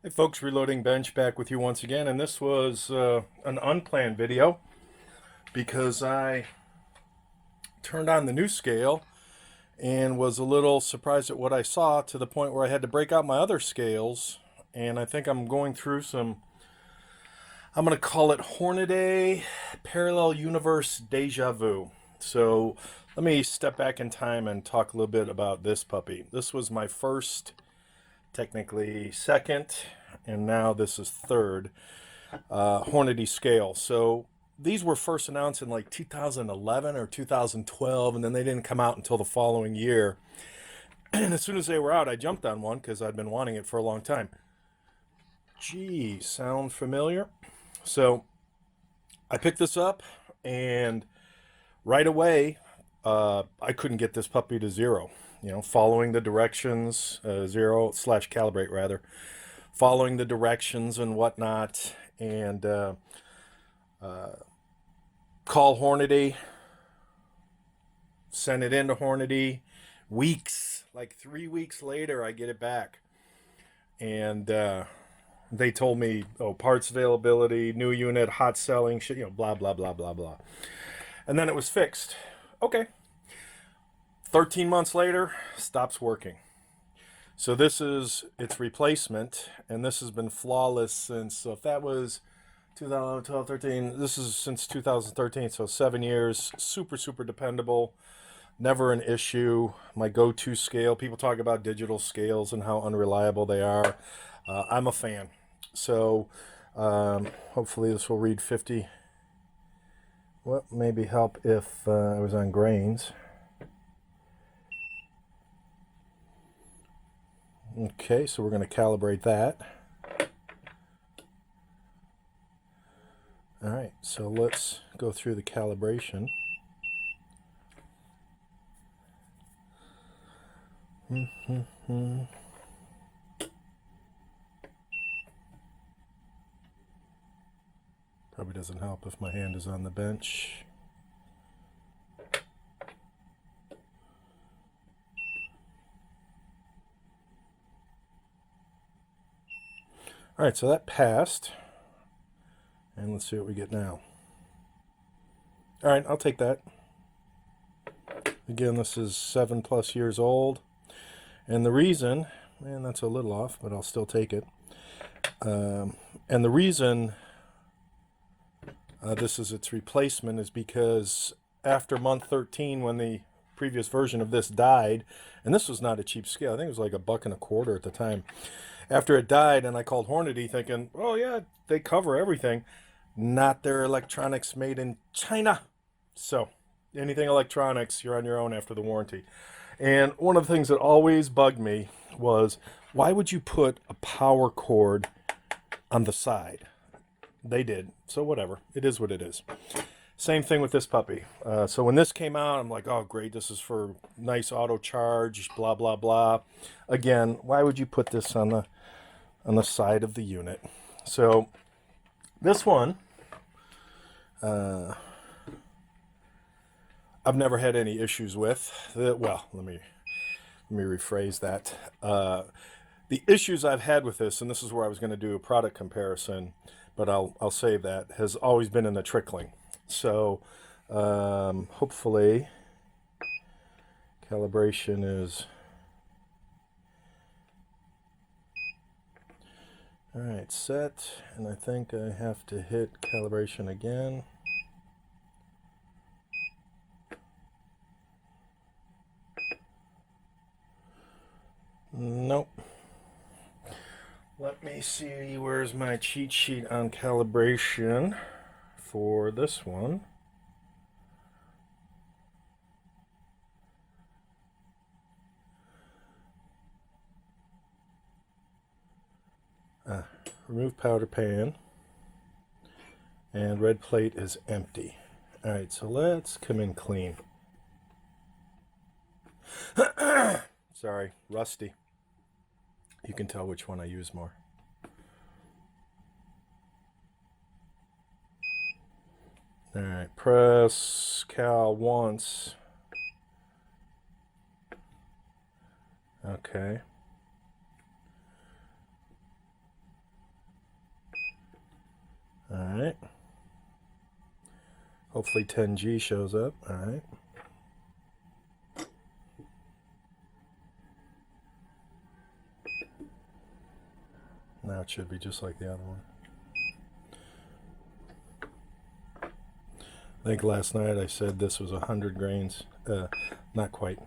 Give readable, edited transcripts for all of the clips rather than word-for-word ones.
Hey folks, Reloading Bench back with you once again, and this was an unplanned video because I turned on the new scale and was a little surprised at what I saw, to the point where I had to break out my other scales, and I think I'm going through some, I'm going to call it Hornady Parallel Universe Deja Vu. So let me step back in time and talk a little bit about this puppy. This was my first, technically second, and now this is third Hornady scale. So these were first announced in like 2011 or 2012, and then they didn't come out until the following year. And as soon as they were out, I jumped on one because I'd been wanting it for a long time. Gee, sound familiar? So I picked this up, and right away, I couldn't get this puppy to zero. You know, following the directions, zero/calibrate rather, following the directions and whatnot, and call Hornady, send it into Hornady. Weeks, like 3 weeks later, I get it back, and they told me, oh, parts availability, new unit, hot selling, shit, blah blah blah blah blah, and then it was fixed. Okay. 13 months later, stops working. So this is its replacement, and this has been flawless since, so if that was 2012, 13, this is since 2013, so 7 years. Super, super dependable, never an issue. My go-to scale. People talk about digital scales and how unreliable they are. I'm a fan. So hopefully this will read 50. Well, maybe help if I was on grains. Okay, so we're going to calibrate that. All right, so let's go through the calibration. Probably doesn't help if my hand is on the bench. All right, so that passed. And let's see what we get now. All right, I'll take that. Again, this is 7+ years old. And the reason, and that's a little off, but I'll still take it. And the reason this is its replacement is because after month 13, when the previous version of this died, and this was not a cheap scale, I think it was like $1.25 at the time. After it died, and I called Hornady thinking, oh yeah, they cover everything. Not their electronics made in China. So anything electronics, you're on your own after the warranty. And one of the things that always bugged me was, why would you put a power cord on the side? They did, so whatever. It is what it is. Same thing with this puppy. So when this came out, I'm like, oh great, this is for nice auto charge, blah blah blah. Again, why would you put this on the side of the unit? So this one, I've never had any issues with. Well, let me rephrase that. The issues I've had with this, and this is where I was going to do a product comparison, but I'll save that, has always been in the trickling. So hopefully calibration is all right, set, and I think I have to hit calibration again. Nope. Let me see, where's my cheat sheet on calibration for this one. Remove powder pan, and red plate is empty. All right, so let's come in clean. Sorry, rusty. You can tell which one I use more. All right, press cal once. Okay. Hopefully 10G shows up. All right. Now it should be just like the other one. I think last night I said this was 100 grains. Not quite.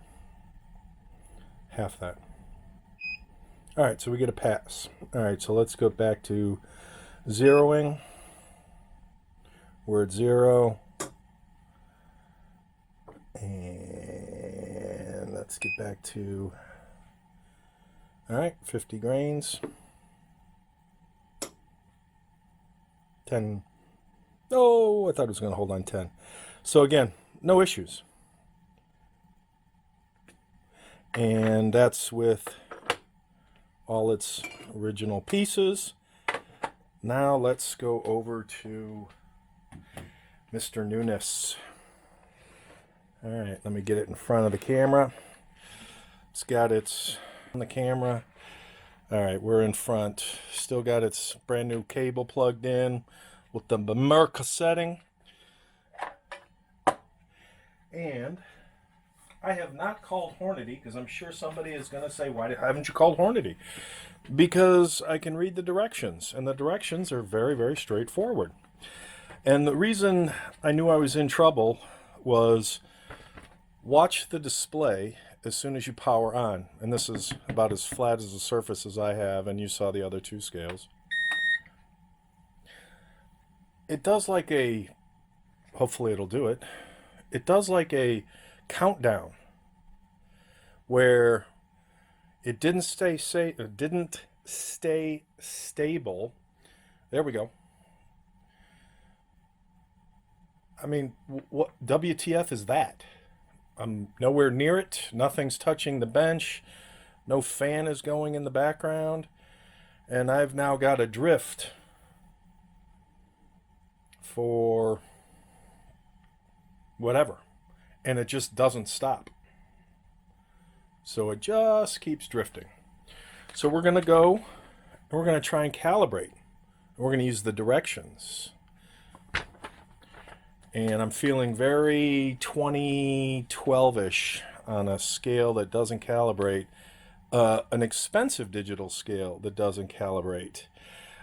Half that. All right, so we get a pass. All right, so let's go back to zeroing. We're at 0. And let's get back to, all right, 50 grains. 10. Oh, I thought it was going to hold on 10. So again, no issues. And that's with all its original pieces. Now let's go over to Mr. Newness. All right, let me get it in front of the camera. It's got its on the camera. All right, we're in front. Still got its brand new cable plugged in with the Merca setting. And I have not called Hornady because I'm sure somebody is going to say, why haven't you called Hornady? Because I can read the directions, and the directions are very, very straightforward. And the reason I knew I was in trouble was watch the display as soon as you power on. And this is about as flat as a surface as I have, and you saw the other two scales. It does like a, hopefully it'll do it, it does like a countdown where it didn't stay stable. There we go. I mean, what WTF is that? I'm nowhere near it. Nothing's touching the bench. No fan is going in the background. And I've now got a drift for whatever. And it just doesn't stop. So it just keeps drifting. So we're going to go and we're going to try and calibrate. We're going to use the directions. And I'm feeling very 2012-ish on a scale that doesn't calibrate. An expensive digital scale that doesn't calibrate.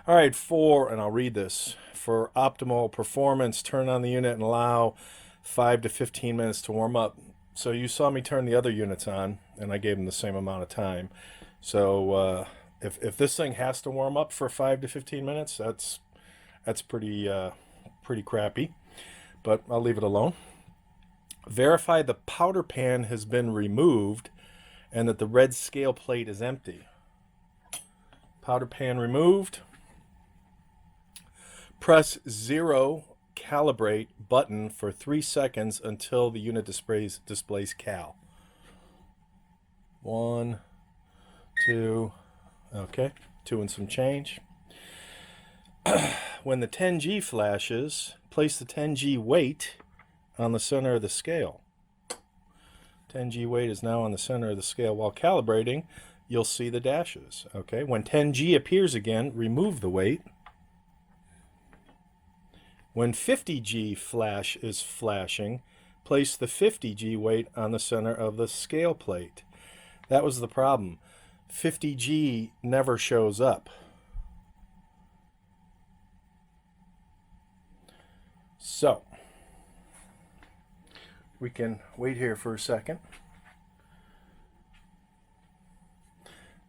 All right, and I'll read this. For optimal performance, turn on the unit and allow 5 to 15 minutes to warm up. So you saw me turn the other units on, and I gave them the same amount of time. So if this thing has to warm up for 5 to 15 minutes, that's pretty crappy. But I'll leave it alone. Verify the powder pan has been removed and that the red scale plate is empty. Powder pan removed. Press 0 calibrate button for 3 seconds until the unit displays cal. 1, 2, okay, 2 and some change. When the 10G flashes, place the 10G weight on the center of the scale. 10G weight is now on the center of the scale. While calibrating, you'll see the dashes. Okay, when 10G appears again, remove the weight. When 50G flash is flashing, place the 50G weight on the center of the scale plate. That was the problem. 50G never shows up. So, we can wait here for a second.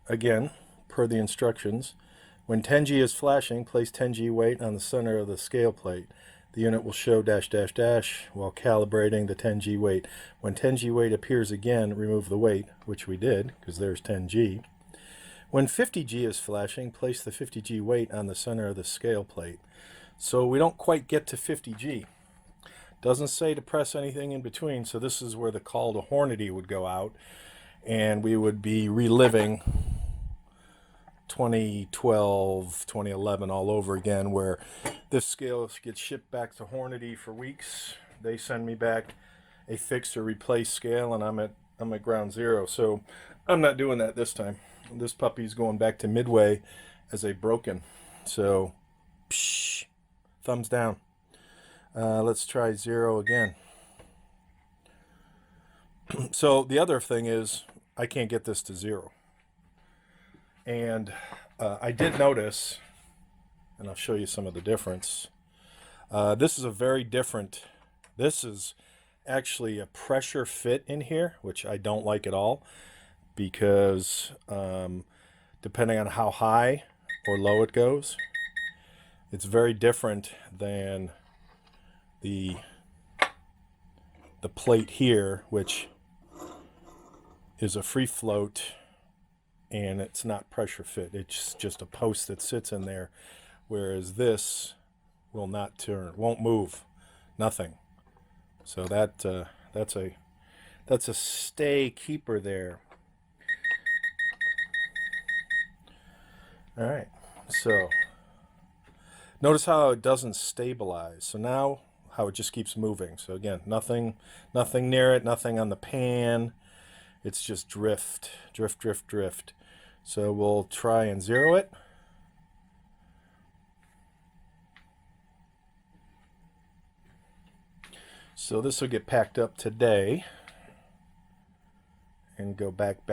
Again, per the instructions, when 10G is flashing, place 10G weight on the center of the scale plate. The unit will show dash dash dash while calibrating the 10G weight. When 10G weight appears again, remove the weight, which we did, because there's 10G. When 50G is flashing, place the 50G weight on the center of the scale plate. So we don't quite get to 50G. Doesn't say to press anything in between, so this is where the call to Hornady would go out, and we would be reliving 2012, 2011 all over again, where this scale gets shipped back to Hornady for weeks. They send me back a fix or replace scale, and I'm at ground zero. So I'm not doing that this time. This puppy's going back to Midway as a broken. So, thumbs down. Let's try 0 again. So the other thing is I can't get this to 0. And I did notice, and I'll show you some of the difference. This is a very different, this is actually a pressure fit in here, which I don't like at all, because depending on how high or low it goes, it's very different than the plate here, which is a free float, and it's not pressure fit. It's just a post that sits in there, whereas this will not turn, won't move, nothing. So that's a stay keeper there. All right, so notice how it doesn't stabilize. So now how it just keeps moving. So again, nothing near it, nothing on the pan. It's just drift, drift, drift, drift. So we'll try and 0 it. So this will get packed up today and go back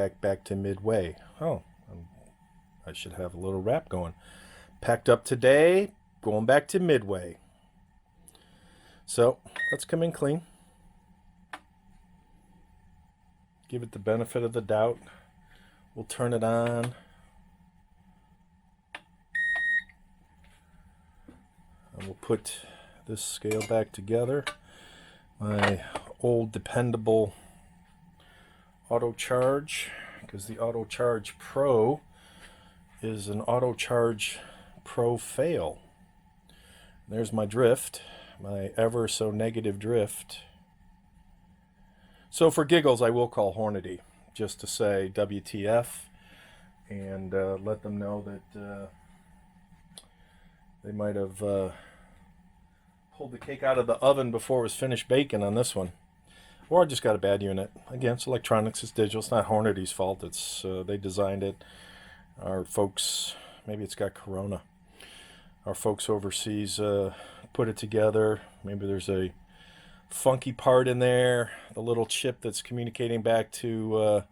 to Midway. Oh, I should have a little rap going. Packed up today, going back to Midway. So let's come in clean. Give it the benefit of the doubt. We'll turn it on. And we'll put this scale back together. My old dependable Auto Charge, because the Auto Charge Pro is an Auto Charge Pro fail. There's my drift, my ever so negative drift. So for giggles, I will call Hornady just to say WTF and let them know that they might have pulled the cake out of the oven before it was finished baking on this one. Or I just got a bad unit. Again, it's electronics, it's digital. It's not Hornady's fault. It's they designed it. Our folks, maybe it's got Corona. Our folks overseas put it together. Maybe there's a funky part in there, the little chip that's communicating back to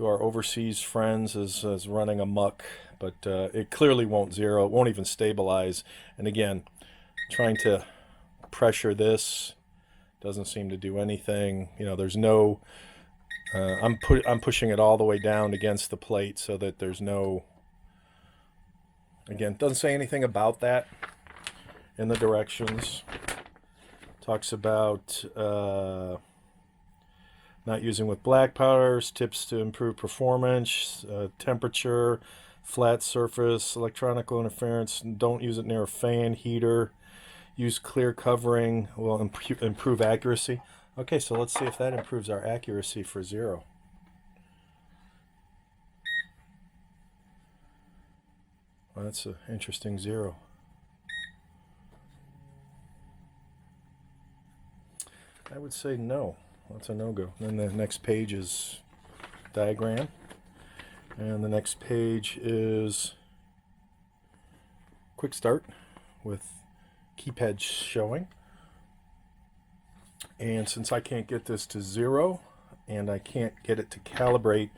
our overseas friends is running amok, but it clearly won't 0. It won't even stabilize. And again, trying to pressure this doesn't seem to do anything. You know, there's no I'm pushing it all the way down against the plate so that there's no, again, doesn't say anything about that in the directions. Talks about not using with black powders, tips to improve performance, temperature, flat surface, electronical interference, don't use it near a fan, heater, use clear covering, will improve accuracy. Okay, so let's see if that improves our accuracy for 0. Well, that's an interesting 0. I would say no. That's a no-go. Then the next page is diagram. And the next page is quick start with keypad showing. And since I can't get this to 0 and I can't get it to calibrate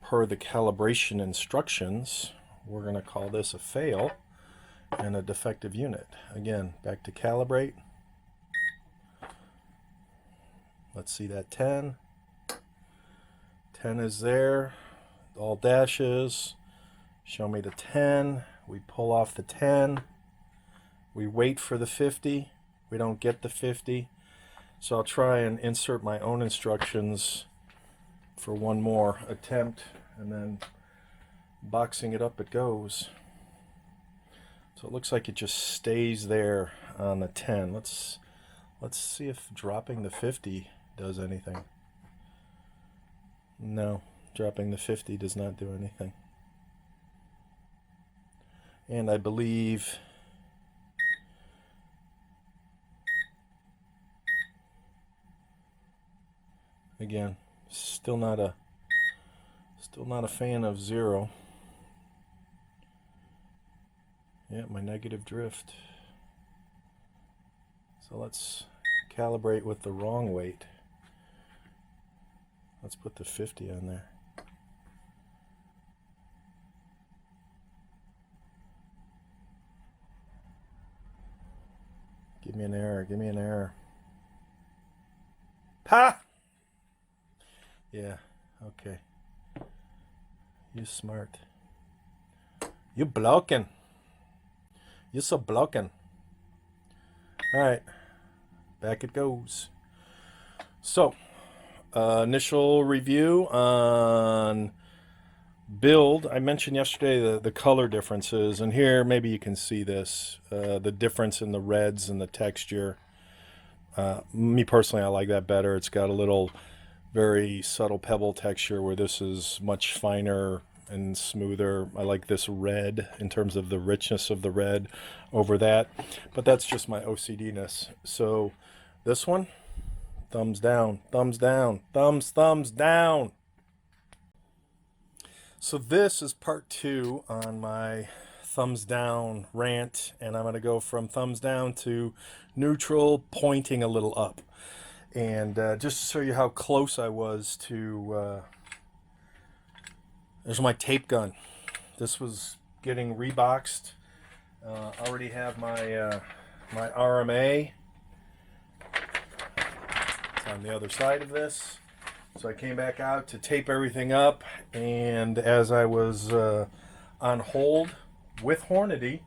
per the calibration instructions, we're going to call this a fail and a defective unit. Again, back to calibrate. Let's see that 10. 10 is there. All dashes. Show me the 10. We pull off the 10. We wait for the 50. We don't get the 50. So I'll try and insert my own instructions for one more attempt, and then boxing it up it goes. So it looks like it just stays there on the 10. Let's see if dropping the 50 does anything. No, dropping the 50 does not do anything. And I believe again, still not a fan of 0. Yeah, my negative drift. So let's calibrate with the wrong weight. Let's put the 50 on there. Give me an error, give me an error. Ha! Yeah, okay. You smart. You blocking. You're so blocking. Alright, back it goes. So, initial review on build. I mentioned yesterday the color differences, and here maybe you can see this, the difference in the reds and the texture. Me personally, I like that better. It's got a little very subtle pebble texture, where this is much finer and smoother. I like this red in terms of the richness of the red over that, but that's just my OCD-ness. So this one, thumbs down, thumbs down, thumbs down. So this is part 2 on my thumbs down rant, and I'm going to go from thumbs down to neutral, pointing a little up. And just to show you how close I was to, there's my tape gun. This was getting reboxed. Already have my my RMA. It's on the other side of this. So I came back out to tape everything up, and as I was on hold with Hornady,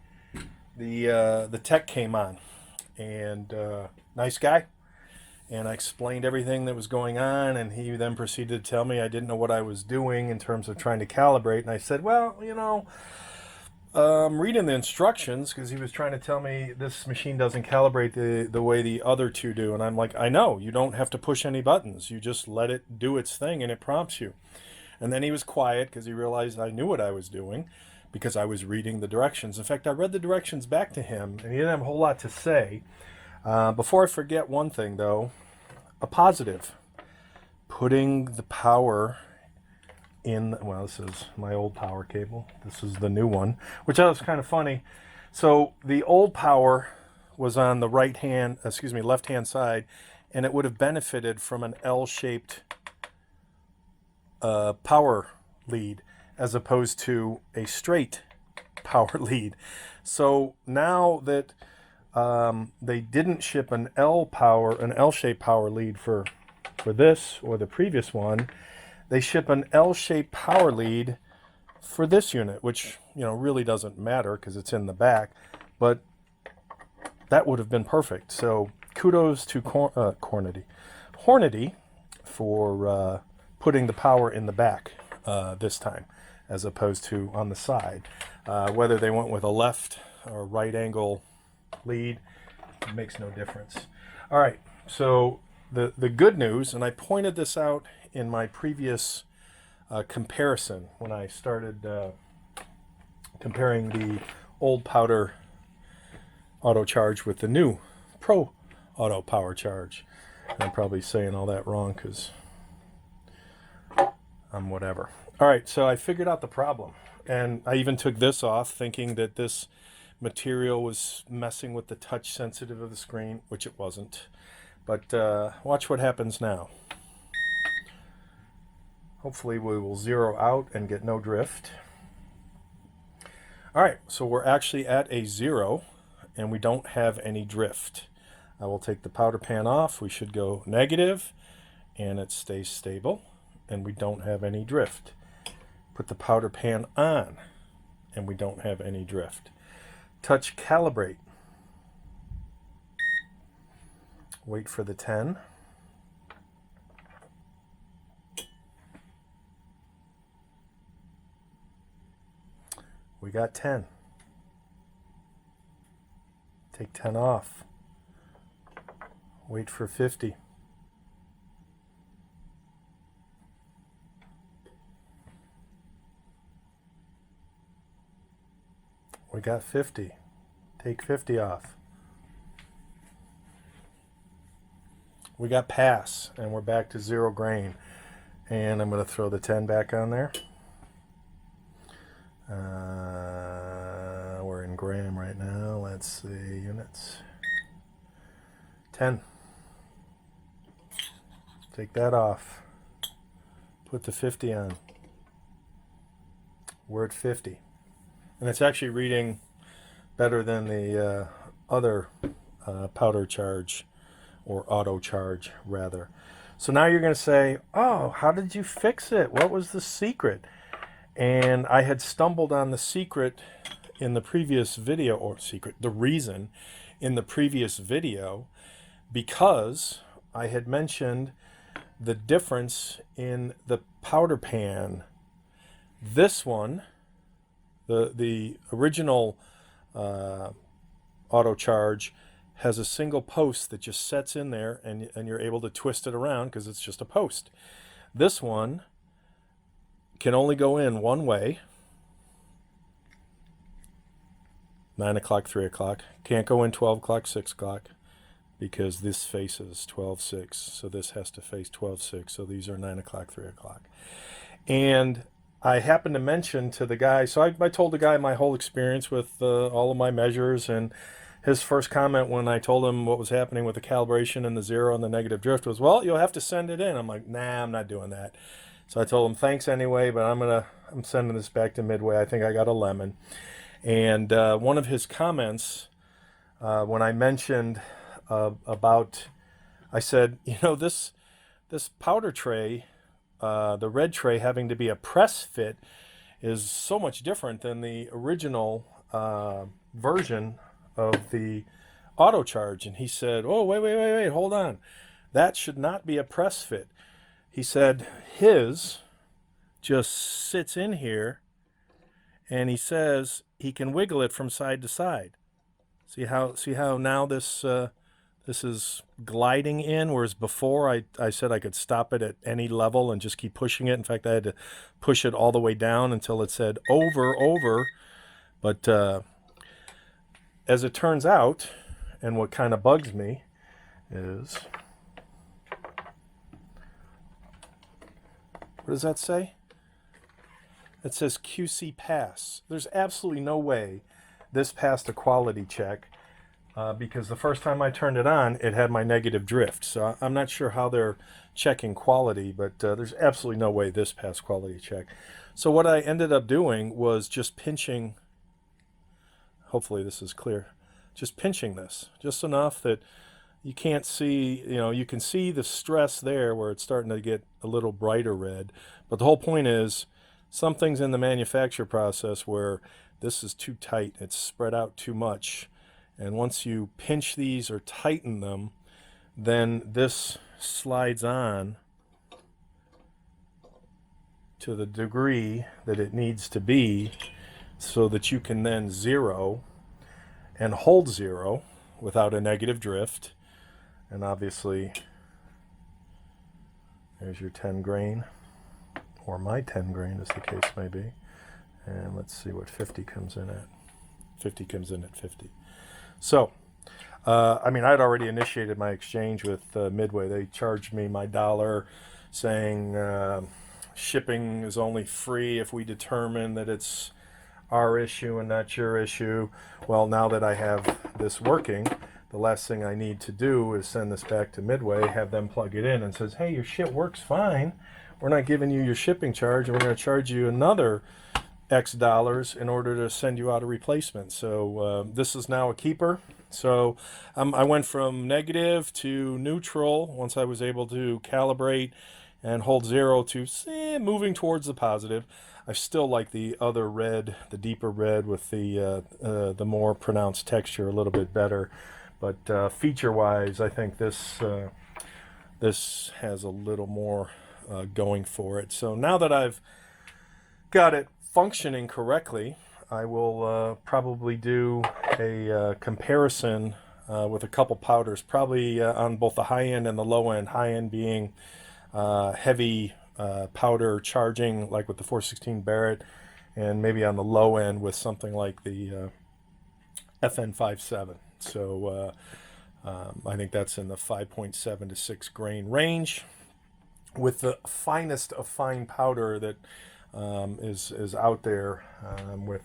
the tech came on, and nice guy. And I explained everything that was going on, and he then proceeded to tell me I didn't know what I was doing in terms of trying to calibrate. And I said, well, you know, I'm reading the instructions, because he was trying to tell me this machine doesn't calibrate the way the other two do. And I'm like, I know, you don't have to push any buttons. You just let it do its thing, and it prompts you. And then he was quiet, because he realized I knew what I was doing, because I was reading the directions. In fact, I read the directions back to him, and he didn't have a whole lot to say. Before I forget one thing, though, a positive. Putting the power in, well, this is my old power cable. This is the new one, which was kind of funny. So the old power was on the left-hand side, and it would have benefited from an L-shaped power lead, as opposed to a straight power lead. So now that they didn't ship an L-shaped power lead for this or the previous one, they ship an L-shaped power lead for this unit, which, you know, really doesn't matter because it's in the back, but that would have been perfect. So kudos to Hornady for putting the power in the back this time, as opposed to on the side. Whether they went with a left or right angle lead, it makes no difference. All right, so the good news, and I pointed this out in my previous comparison when I started comparing the old powder auto charge with the new Pro auto power charge. I'm probably saying all that wrong because I'm whatever. All right, so I figured out the problem, and I even took this off, thinking that this material was messing with the touch sensitive of the screen, which it wasn't. But watch what happens now. Hopefully we will zero out and get no drift. All right, so we're actually at a 0, and we don't have any drift. I will take the powder pan off. We should go negative, and it stays stable, and we don't have any drift. Put the powder pan on, and we don't have any drift. Touch Calibrate. Wait for the 10. We got 10. Take 10 off. Wait for 50. We got 50. Take 50 off. We got pass, and we're back to 0 grain. And I'm going to throw the 10 back on there. We're in gram right now. Let's see, units. 10. Take that off. Put the 50 on. We're at 50. And it's actually reading better than the other powder charge, or auto charge rather. So now you're going to say, oh, how did you fix it? What was the secret? And I had stumbled on the secret in the previous video, or the reason in the previous video, because I had mentioned the difference in the powder pan. This one, the original auto charge, has a single post that just sets in there, and you're able to twist it around because it's just a post. This one can only go in one way, 9 o'clock, 3 o'clock. Can't go in 12 o'clock, 6 o'clock, because this faces 12, 6. So this has to face 12, 6. So these are 9 o'clock, 3 o'clock. And I happened to mention to the guy, so I told the guy my whole experience with all of my measures, and his first comment when I told him what was happening with the calibration and the zero and the negative drift was, well, you'll have to send it in. I'm like, nah, I'm not doing that. So I told him, thanks anyway, but I'm sending this back to Midway. I think I got a lemon. And one of his comments, when I mentioned about, I said, you know, this powder tray, the red tray having to be a press fit, is so much different than the original version of the auto charge. And he said, oh, wait, hold on. That should not be a press fit. He said his just sits in here, and he says he can wiggle it from side to side. See how now this is gliding in, whereas before I said I could stop it at any level and just keep pushing it. In fact, I had to push it all the way down until it said over. But as it turns out, and what kind of bugs me is, what does that say? It says QC pass. There's absolutely no way this passed a quality check, because the first time I turned it on, it had my negative drift. So I'm not sure how they're checking quality, but there's absolutely no way this passed quality check. So what I ended up doing was just pinching, hopefully this is clear, just pinching this, just enough that you can't see, you can see the stress there where it's starting to get a little brighter red. But the whole point is, something's in the manufacture process where this is too tight, it's spread out too much. And once you pinch these or tighten them, then this slides on to the degree that it needs to be, so that you can then zero and hold zero without a negative drift. And obviously, there's your 10 grain, or my 10 grain as the case may be. And let's see what 50 comes in at. 50 comes in at 50. So, I mean, I'd already initiated my exchange with Midway. They charged me my $1, saying shipping is only free if we determine that it's our issue and not your issue. Well, now that I have this working, the last thing I need to do is send this back to Midway, have them plug it in, and says, hey, your shit works fine. We're not giving you your shipping charge, and we're going to charge you another X dollars in order to send you out a replacement. So this is now a keeper. So I went from negative to neutral once I was able to calibrate and hold zero to moving towards the positive. I still like the other red, the deeper red with the more pronounced texture a little bit better. But feature-wise, I think this has a little more going for it. So now that I've got it functioning correctly, I will probably do a comparison with a couple powders, probably on both the high end and the low end. High end being heavy powder charging, like with the 416 Barrett, and maybe on the low end with something like the FN57. So I think that's in the 5.7 to 6 grain range, with the finest of fine powder that is out there, with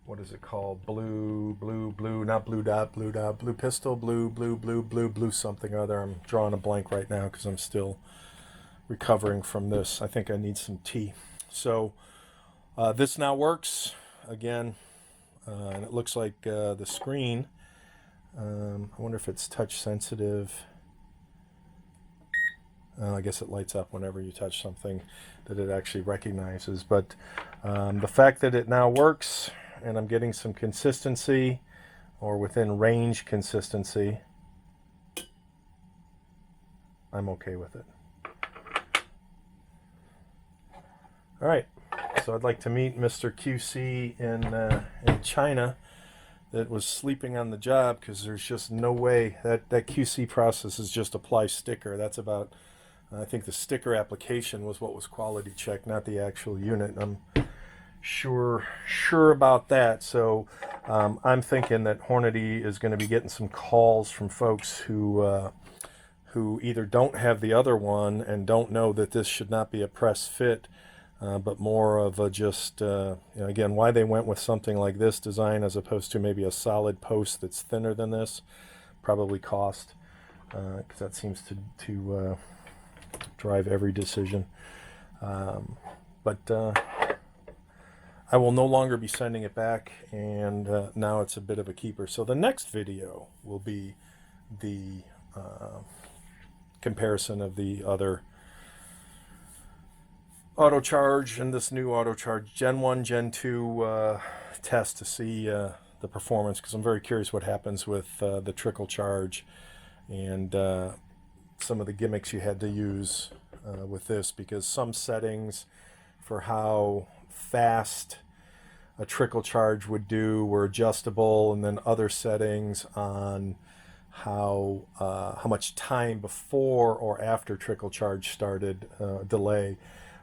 what is it called? Blue, not blue dot, blue pistol, blue something or other. I'm drawing a blank right now because I'm still recovering from this. I think I need some tea. So this now works again, and it looks like the screen. I wonder if it's touch sensitive. I guess it lights up whenever you touch something that it actually recognizes. But the fact that it now works and I'm getting some consistency, or within range consistency, I'm okay with it. All right, so I'd like to meet Mr. QC in China that was sleeping on the job, because there's just no way that QC process is just apply sticker. That's about, I think the sticker application was what was quality checked, not the actual unit. I'm sure about that. So I'm thinking that Hornady is going to be getting some calls from folks who either don't have the other one and don't know that this should not be a press fit, but more of a just, again, why they went with something like this design as opposed to maybe a solid post that's thinner than this. Probably cost, because that seems to drive every decision. But I will no longer be sending it back, and now it's a bit of a keeper. So the next video will be the comparison of the other auto charge and this new auto charge Gen 1, Gen 2 test to see the performance, because I'm very curious what happens with the trickle charge and some of the gimmicks you had to use with this, because some settings for how fast a trickle charge would do were adjustable, and then other settings on how much time before or after trickle charge started, delay,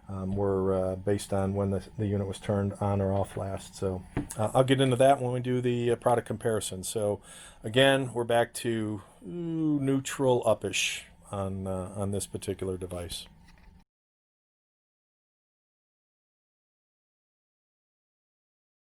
were based on when the unit was turned on or off last. So I'll get into that when we do the product comparison. So again, we're back to neutral uppish on this particular device.